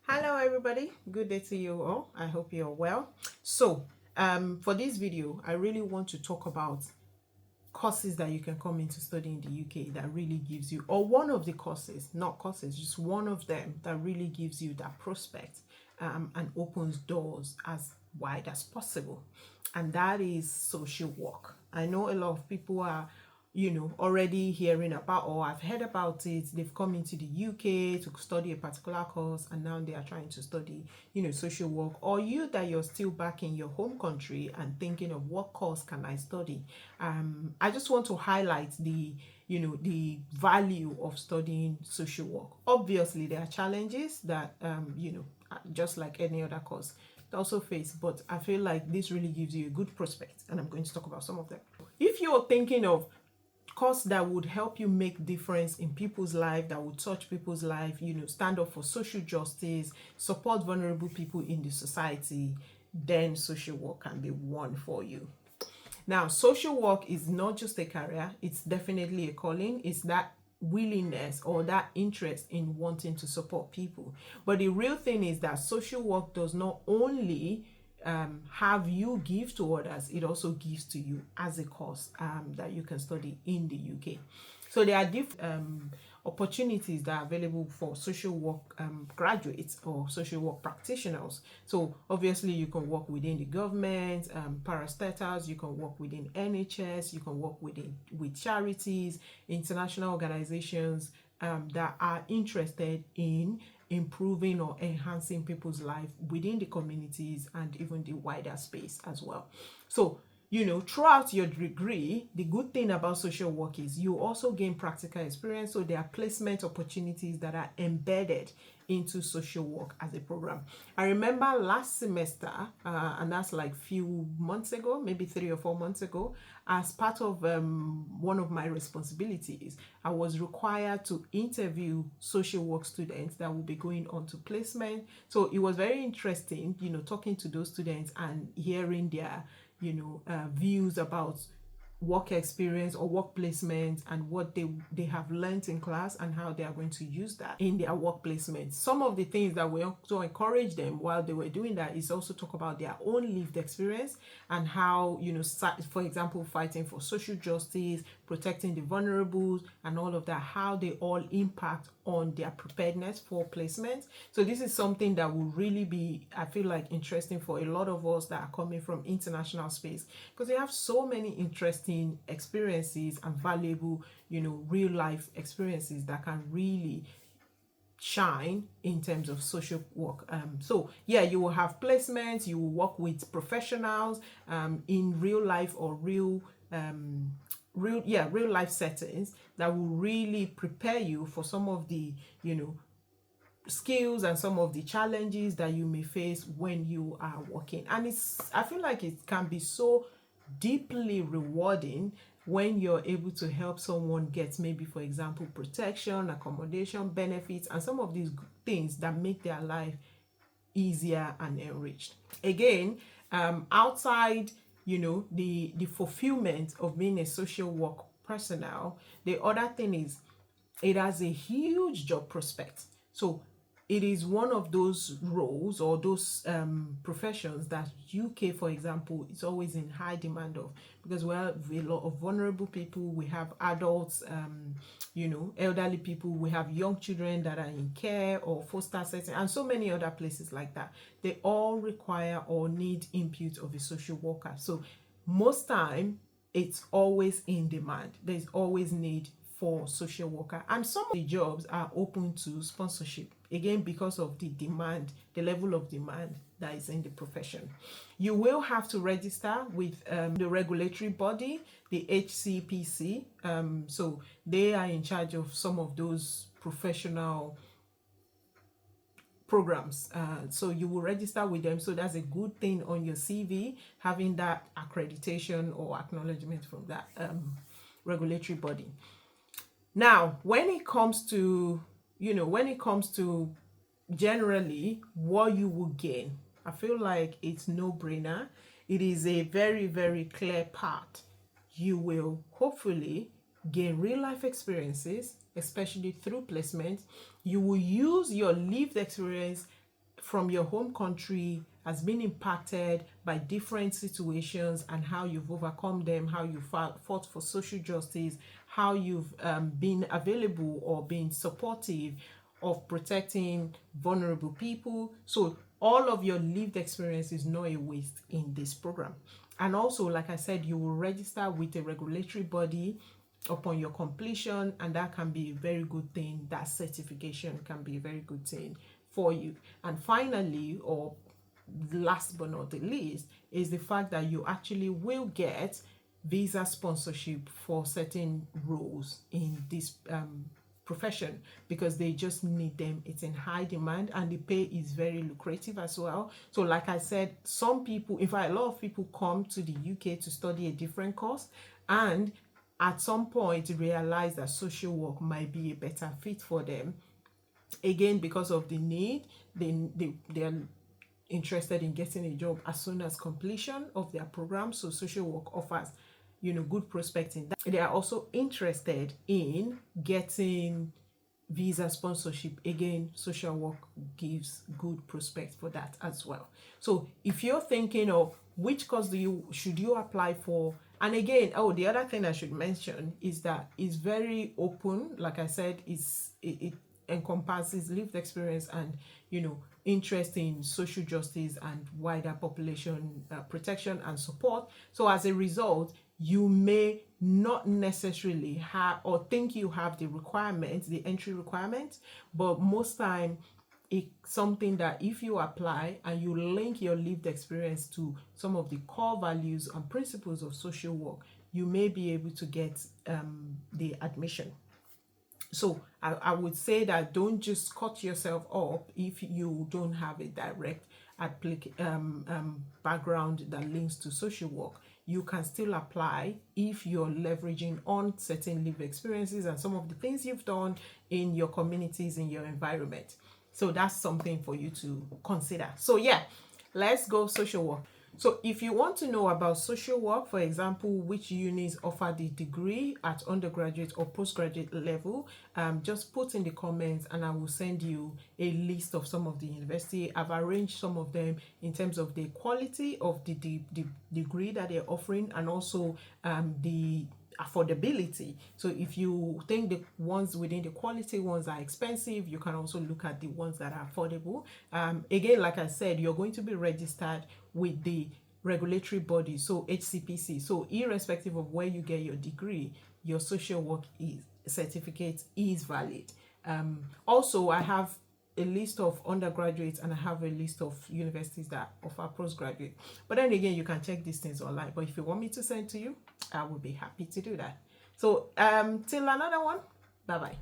Hello everybody, good day to you all. I hope you're well. For this video I really want to talk about courses that you can come into study in the UK that really gives you, or one of the courses, not courses, just one of them that really gives you that prospect and opens doors as wide as possible, and that is social work. I know a lot of people are already hearing about, or I've heard about it. They've come into the UK to study a particular course and now they are trying to study social work. Or you that you're still back in your home country and thinking of what course can I study. I just want to highlight the value of studying social work. Obviously there are challenges that just like any other course also face, but I feel like this really gives you a good prospect, and I'm going to talk about some of them. If you're thinking of course that would help you make difference in people's life, that would touch people's life, stand up for social justice, support vulnerable people in the society, then social work can be one for you. Now, social work is not just a career, it's definitely a calling. It's that willingness or that interest in wanting to support people. But the real thing is that social work does not only have you give to others, it also gives to you as a course that you can study in the UK. So there are different opportunities that are available for social work graduates or social work practitioners. So obviously you can work within the government, parastatals, you can work within NHS, you can work with charities, international organizations that are interested in improving or enhancing people's life within the communities and even the wider space as well. So throughout your degree, the good thing about social work is you also gain practical experience. So there are placement opportunities that are embedded into social work as a program. I remember last semester, and that's like few months ago, maybe 3 or 4 months ago, as part of one of my responsibilities, I was required to interview social work students that will be going on to placement. So it was very interesting, talking to those students and hearing their views about work experience or work placement and what they have learned in class and how they are going to use that in their work placement. Some of the things that we also encourage them while they were doing that is also talk about their own lived experience and how, for example, fighting for social justice, protecting the vulnerable and all of that, how they all impact on their preparedness for placement. So this is something that will really be, I feel like, interesting for a lot of us that are coming from international space, because they have so many interesting experiences and valuable, real life experiences that can really shine in terms of social work. So yeah, you will have placements, you will work with professionals in real life or real life settings that will really prepare you for some of the skills and some of the challenges that you may face when you are working. And I feel like it can be so deeply rewarding when you're able to help someone get, maybe for example, protection, accommodation, benefits, and some of these things that make their life easier and enriched. Again, outside the fulfillment of being a social work personnel, the other thing is it has a huge job prospect. So it is one of those roles or those professions that UK, for example, is always in high demand of, because we have a lot of vulnerable people, we have adults, elderly people, we have young children that are in care or foster setting, and so many other places like that. They all require or need input of a social worker. So most time it's always in demand. There's always need for social worker, and some of the jobs are open to sponsorship, again because of the demand, the level of demand that is in the profession. You will have to register with the regulatory body, the HCPC. So they are in charge of some of those professional programs, so you will register with them. So that's a good thing on your CV, having that accreditation or acknowledgement from that regulatory body. Now, when it comes to generally what you will gain, I feel like it's no-brainer. It is a very, very clear path. You will hopefully gain real life experiences, especially through placement. You will use your lived experience from your home country has been impacted by different situations and how you've overcome them, how you fought for social justice, how you've been available or been supportive of protecting vulnerable people. So all of your lived experience is not a waste in this program. And also, like I said, you will register with a regulatory body upon your completion, and that can be a very good thing. That certification can be a very good thing for you. And finally, or last but not the least, is the fact that you actually will get visa sponsorship for certain roles in this profession, because they just need them. It's in high demand and the pay is very lucrative as well. So like I said, some people, in fact a lot of people, come to the UK to study a different course, and at some point realize that social work might be a better fit for them, again because of the need. They're interested in getting a job as soon as completion of their program. So social work offers, good prospects in that. They are also interested in getting visa sponsorship. Again, social work gives good prospects for that as well. So if you're thinking of which course should you apply for, and again, the other thing I should mention is that it's very open. Like I said, it encompasses lived experience and interest in social justice and wider population protection and support. So as a result, you may not necessarily have or think you have the requirements, the entry requirements, but most time it's something that if you apply and you link your lived experience to some of the core values and principles of social work, you may be able to get the admission. So I would say that don't just cut yourself up if you don't have a direct background that links to social work. You can still apply if you're leveraging on certain lived experiences and some of the things you've done in your communities, in your environment. So that's something for you to consider. So yeah, let's go social work. So if you want to know about social work, for example, which unis offer the degree at undergraduate or postgraduate level, just put in the comments and I will send you a list of some of the university. I've arranged some of them in terms of the quality of the degree that they're offering, and also the affordability. So if you think the ones within the quality ones are expensive, you can also look at the ones that are affordable. Again, like I said, you're going to be registered with the regulatory body, so HCPC. So irrespective of where you get your degree, your social work certificate is valid. Also, I have a list of undergraduates and I have a list of universities that offer postgraduate. But then again, you can check these things online. But if you want me to send to you, I will be happy to do that. So till another one, bye bye.